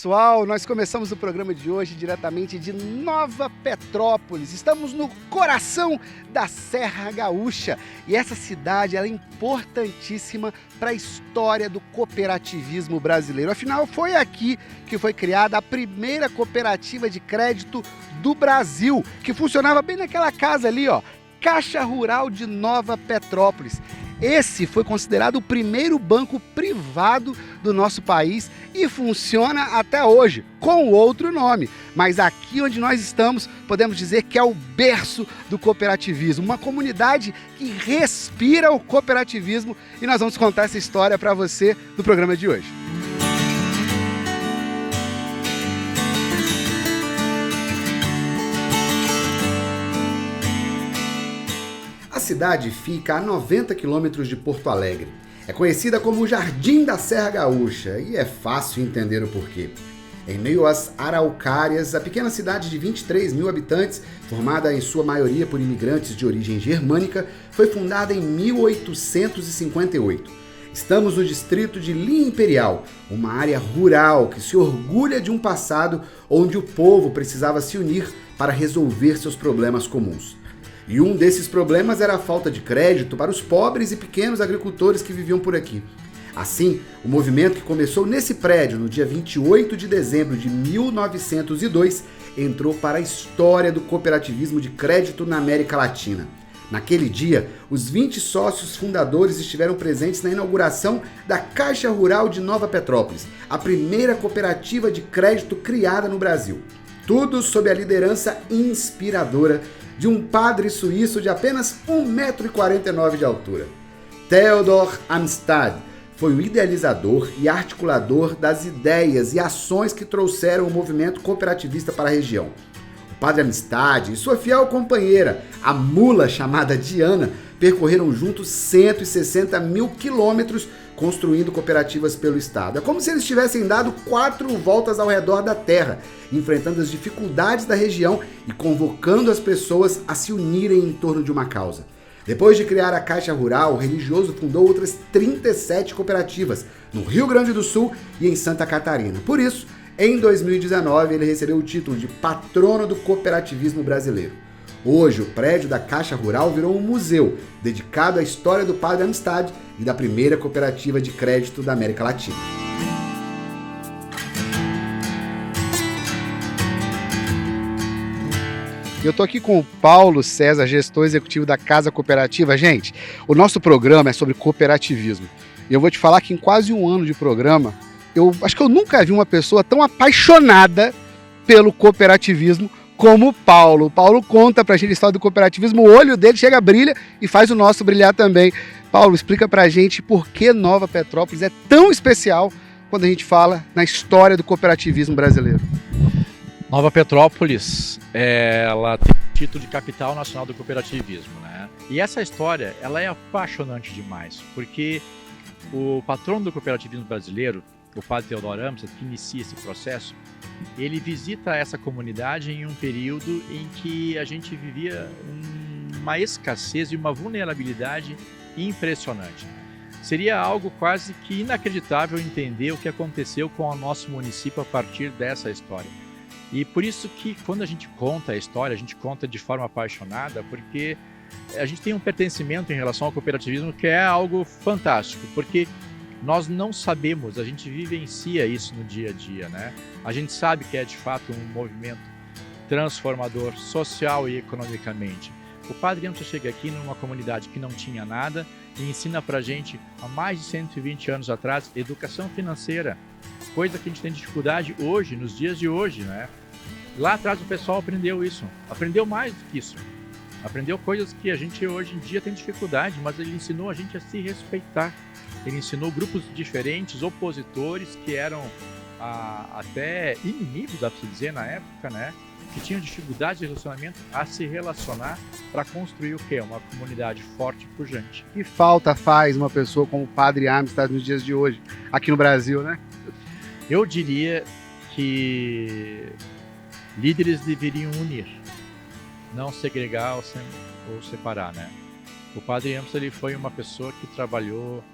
Pessoal, nós começamos o programa de hoje diretamente de Nova Petrópolis. Estamos no coração da Serra Gaúcha e essa cidade ela é importantíssima para a história do cooperativismo brasileiro. Afinal, foi aqui que foi criada a primeira cooperativa de crédito do Brasil, que funcionava bem naquela casa ali, ó, Caixa Rural de Nova Petrópolis. Esse foi considerado o primeiro banco privado do nosso país e funciona até hoje, com outro nome. Mas aqui onde nós estamos, podemos dizer que é o berço do cooperativismo, uma comunidade que respira o cooperativismo e nós vamos contar essa história para você no programa de hoje. A cidade fica a 90 quilômetros de Porto Alegre. É conhecida como o Jardim da Serra Gaúcha e é fácil entender o porquê. Em meio às araucárias, a pequena cidade de 23 mil habitantes, formada em sua maioria por imigrantes de origem germânica, foi fundada em 1858. Estamos no distrito de Linha Imperial, uma área rural que se orgulha de um passado onde o povo precisava se unir para resolver seus problemas comuns. E um desses problemas era a falta de crédito para os pobres e pequenos agricultores que viviam por aqui. Assim, o movimento que começou nesse prédio no dia 28 de dezembro de 1902 entrou para a história do cooperativismo de crédito na América Latina. Naquele dia, os 20 sócios fundadores estiveram presentes na inauguração da Caixa Rural de Nova Petrópolis, a primeira cooperativa de crédito criada no Brasil. Tudo sob a liderança inspiradora de um padre suíço de apenas 1,49 m de altura. Theodor Amstad foi o idealizador e articulador das ideias e ações que trouxeram o movimento cooperativista para a região. O padre Amstad e sua fiel companheira, a mula chamada Diana, percorreram juntos 160 mil quilômetros construindo cooperativas pelo estado. É como se eles tivessem dado 4 voltas ao redor da terra, enfrentando as dificuldades da região e convocando as pessoas a se unirem em torno de uma causa. Depois de criar a Caixa Rural, o religioso fundou outras 37 cooperativas no Rio Grande do Sul e em Santa Catarina. Por isso, em 2019, ele recebeu o título de patrono do cooperativismo brasileiro. Hoje, o prédio da Caixa Rural virou um museu dedicado à história do padre Amstad e da primeira cooperativa de crédito da América Latina. Eu estou aqui com o Paulo César, gestor executivo da Casa Cooperativa. Gente, o nosso programa é sobre cooperativismo. E eu vou te falar que em quase um ano de programa, eu acho que eu nunca vi uma pessoa tão apaixonada pelo cooperativismo como o Paulo. O Paulo conta pra gente a história do cooperativismo, o olho dele chega, brilha e faz o nosso brilhar também. Paulo, explica pra gente por que Nova Petrópolis é tão especial quando a gente fala na história do cooperativismo brasileiro. Nova Petrópolis, ela tem o título de capital nacional do cooperativismo, né? E essa história, ela é apaixonante demais, porque o patrono do cooperativismo brasileiro, o padre Theodor Amstad, que inicia esse processo, ele visita essa comunidade em um período em que a gente vivia uma escassez e uma vulnerabilidade impressionante. Seria algo quase que inacreditável entender o que aconteceu com o nosso município a partir dessa história. E por isso que quando a gente conta a história, a gente conta de forma apaixonada, porque a gente tem um pertencimento em relação ao cooperativismo que é algo fantástico, porque nós não sabemos, a gente vivencia isso no dia a dia, né? A gente sabe que é de fato um movimento transformador social e economicamente. O Padre Amstad chega aqui numa comunidade que não tinha nada e ensina pra gente, há mais de 120 anos atrás, educação financeira, coisa que a gente tem dificuldade hoje, nos dias de hoje, né? Lá atrás o pessoal aprendeu isso, aprendeu mais do que isso. Aprendeu coisas que a gente hoje em dia tem dificuldade, mas ele ensinou a gente a se respeitar. Ele ensinou grupos diferentes, opositores, que eram até inimigos, dá para se dizer, na época, né? Que tinham dificuldade de relacionamento, a se relacionar para construir o quê? Uma comunidade forte e pujante. Que falta faz uma pessoa como o Padre Amstad nos dias de hoje, aqui no Brasil, né? Eu diria que líderes deveriam unir, não segregar ou separar, né? O Padre Amstad, ele foi uma pessoa que trabalhou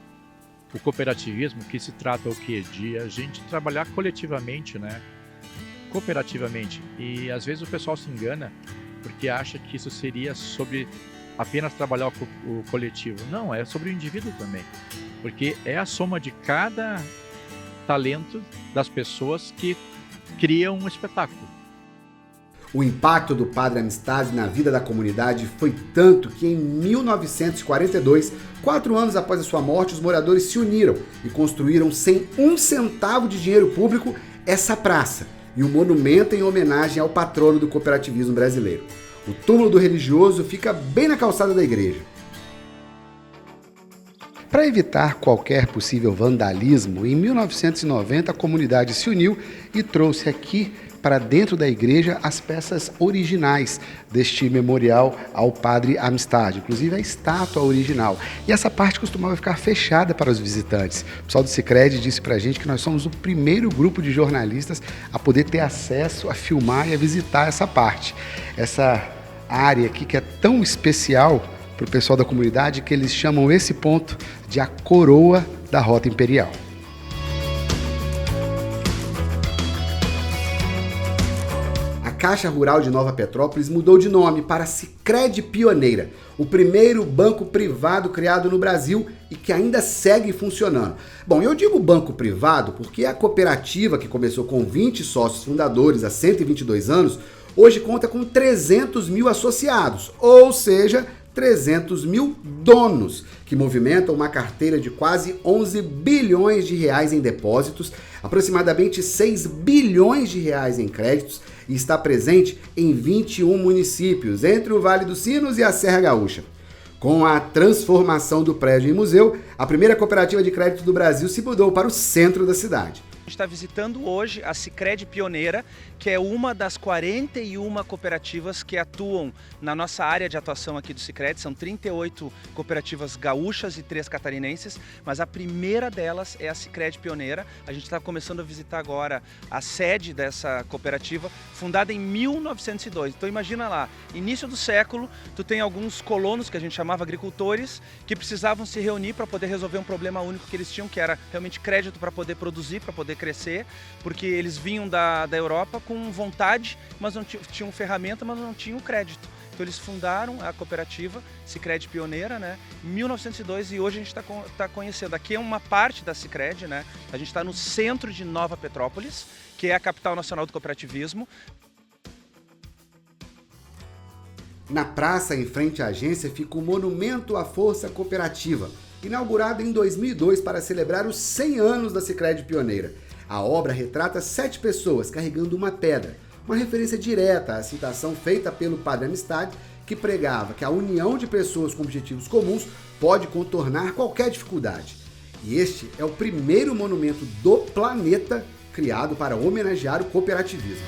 o cooperativismo, que se trata o quê? De a gente trabalhar coletivamente, né? Cooperativamente. E às vezes o pessoal se engana porque acha que isso seria sobre apenas trabalhar o coletivo. Não, é sobre o indivíduo também. Porque é a soma de cada talento das pessoas que criam um espetáculo. O impacto do Padre Amistade na vida da comunidade foi tanto que em 1942, 4 anos após a sua morte, os moradores se uniram e construíram sem um centavo de dinheiro público essa praça e um monumento em homenagem ao patrono do cooperativismo brasileiro. O túmulo do religioso fica bem na calçada da igreja. Para evitar qualquer possível vandalismo, em 1990 a comunidade se uniu e trouxe aqui para dentro da igreja as peças originais deste memorial ao Padre Amistade, inclusive a estátua original. E essa parte costumava ficar fechada para os visitantes. O pessoal do Sicredi disse para a gente que nós somos o primeiro grupo de jornalistas a poder ter acesso a filmar e a visitar essa parte. Essa área aqui que é tão especial para o pessoal da comunidade que eles chamam esse ponto de a coroa da Rota Imperial. A Caixa Rural de Nova Petrópolis mudou de nome para Sicredi Pioneira, o primeiro banco privado criado no Brasil e que ainda segue funcionando. Bom, eu digo banco privado porque a cooperativa, que começou com 20 sócios fundadores há 122 anos, hoje conta com 300 mil associados, ou seja, 300 mil donos, que movimentam uma carteira de quase 11 bilhões de reais em depósitos, aproximadamente 6 bilhões de reais em créditos e está presente em 21 municípios, entre o Vale dos Sinos e a Serra Gaúcha. Com a transformação do prédio em museu, a primeira cooperativa de crédito do Brasil se mudou para o centro da cidade. A gente está visitando hoje a Sicredi Pioneira, que é uma das 41 cooperativas que atuam na nossa área de atuação aqui do Sicredi. São 38 cooperativas gaúchas e 3 catarinenses, mas a primeira delas é a Sicredi Pioneira. A gente está começando a visitar agora a sede dessa cooperativa, fundada em 1902. Então imagina lá, início do século, tu tem alguns colonos, que a gente chamava agricultores, que precisavam se reunir para poder resolver um problema único que eles tinham, que era realmente crédito para poder produzir, para poder crescer, porque eles vinham da Europa com vontade, mas não tinham ferramenta, mas não tinham crédito. Então eles fundaram a cooperativa Sicredi Pioneira, né, em 1902, e hoje a gente está conhecendo. Aqui é uma parte da Sicredi, né? A gente está no centro de Nova Petrópolis, que é a capital nacional do cooperativismo. Na praça, em frente à agência, fica o Monumento à Força Cooperativa, inaugurado em 2002 para celebrar os 100 anos da Sicredi Pioneira. A obra retrata 7 pessoas carregando uma pedra, uma referência direta à citação feita pelo Padre Amistade, que pregava que a união de pessoas com objetivos comuns pode contornar qualquer dificuldade. E este é o primeiro monumento do planeta criado para homenagear o cooperativismo.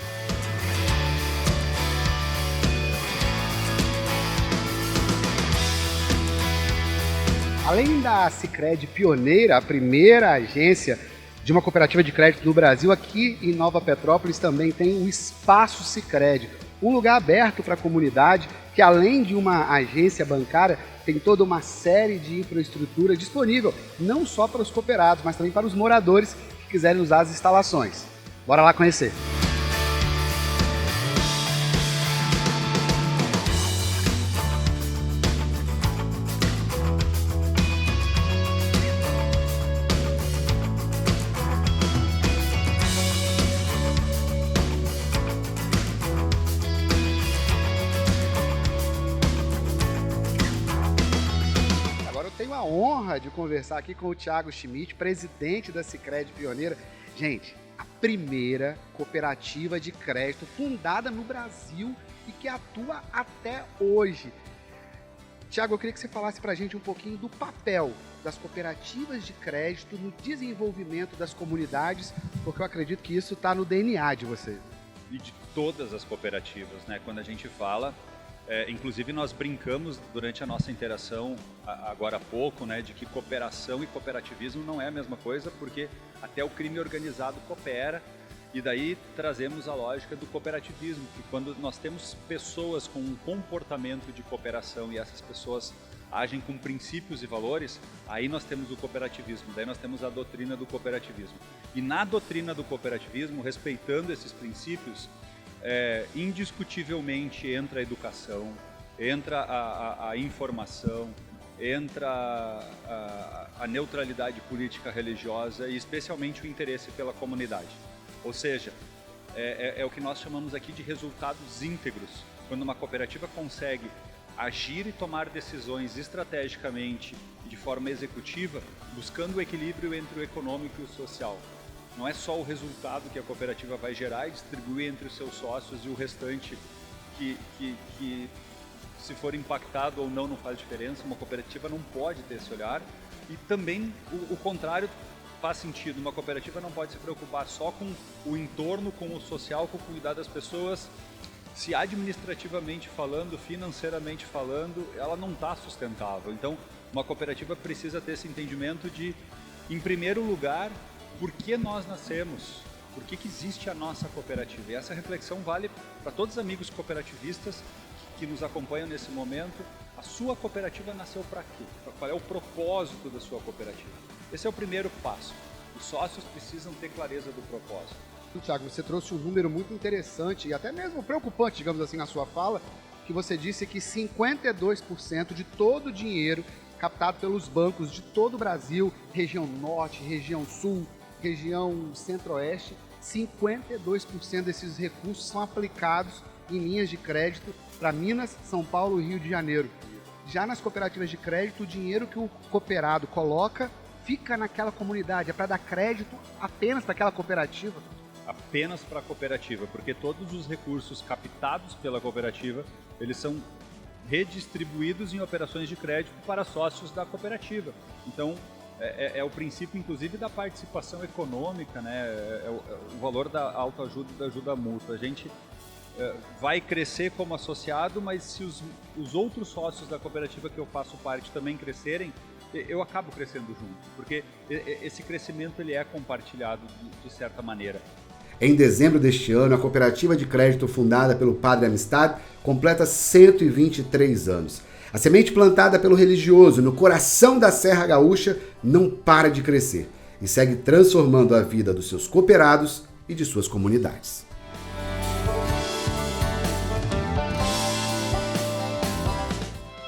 Além da Sicredi Pioneira, a primeira agência de uma cooperativa de crédito do Brasil, aqui em Nova Petrópolis também tem o Espaço Sicredi, um lugar aberto para a comunidade que, além de uma agência bancária, tem toda uma série de infraestrutura disponível, não só para os cooperados, mas também para os moradores que quiserem usar as instalações. Bora lá conhecer! Tenho a honra de conversar aqui com o Thiago Schmidt, presidente da Sicredi Pioneira. Gente, a primeira cooperativa de crédito fundada no Brasil e que atua até hoje. Thiago, eu queria que você falasse pra gente um pouquinho do papel das cooperativas de crédito no desenvolvimento das comunidades, porque eu acredito que isso está no DNA de vocês. E de todas as cooperativas, né? Quando a gente fala... inclusive nós brincamos durante a nossa interação agora há pouco, né, de que cooperação e cooperativismo não é a mesma coisa, porque até o crime organizado coopera, e daí trazemos a lógica do cooperativismo, que quando nós temos pessoas com um comportamento de cooperação e essas pessoas agem com princípios e valores, aí nós temos o cooperativismo, daí nós temos a doutrina do cooperativismo. E na doutrina do cooperativismo, respeitando esses princípios, indiscutivelmente entra a educação, entra a informação, entra a neutralidade política religiosa e especialmente o interesse pela comunidade. Ou seja, é o que nós chamamos aqui de resultados íntegros. Quando uma cooperativa consegue agir e tomar decisões estrategicamente e de forma executiva, buscando o equilíbrio entre o econômico e o social. Não é só o resultado que a cooperativa vai gerar e distribuir entre os seus sócios e o restante que se for impactado ou não faz diferença. Uma cooperativa não pode ter esse olhar e também o contrário faz sentido. Uma cooperativa não pode se preocupar só com o entorno, com o social, com o cuidar das pessoas. Se administrativamente falando, financeiramente falando, ela não está sustentável. Então, uma cooperativa precisa ter esse entendimento de, em primeiro lugar, por que nós nascemos? Por que existe a nossa cooperativa? E essa reflexão vale para todos os amigos cooperativistas que nos acompanham nesse momento. A sua cooperativa nasceu para quê? Qual é o propósito da sua cooperativa? Esse é o primeiro passo. Os sócios precisam ter clareza do propósito. Thiago, você trouxe um número muito interessante e até mesmo preocupante, digamos assim, na sua fala, que você disse que 52% de todo o dinheiro captado pelos bancos de todo o Brasil, região norte, região sul, região centro-oeste, 52% desses recursos são aplicados em linhas de crédito para Minas, São Paulo e Rio de Janeiro. Já nas cooperativas de crédito, o dinheiro que o cooperado coloca fica naquela comunidade, é para dar crédito apenas para aquela cooperativa? Apenas para a cooperativa, porque todos os recursos captados pela cooperativa, eles são redistribuídos em operações de crédito para sócios da cooperativa. Então, é o princípio, inclusive, da participação econômica, né? O valor da autoajuda e da ajuda mútua. A gente vai crescer como associado, mas se os outros sócios da cooperativa que eu faço parte também crescerem, eu acabo crescendo junto, porque esse crescimento ele é compartilhado de certa maneira. Em dezembro deste ano, a cooperativa de crédito fundada pelo Padre Amistad completa 123 anos. A semente plantada pelo religioso no coração da Serra Gaúcha não para de crescer e segue transformando a vida dos seus cooperados e de suas comunidades.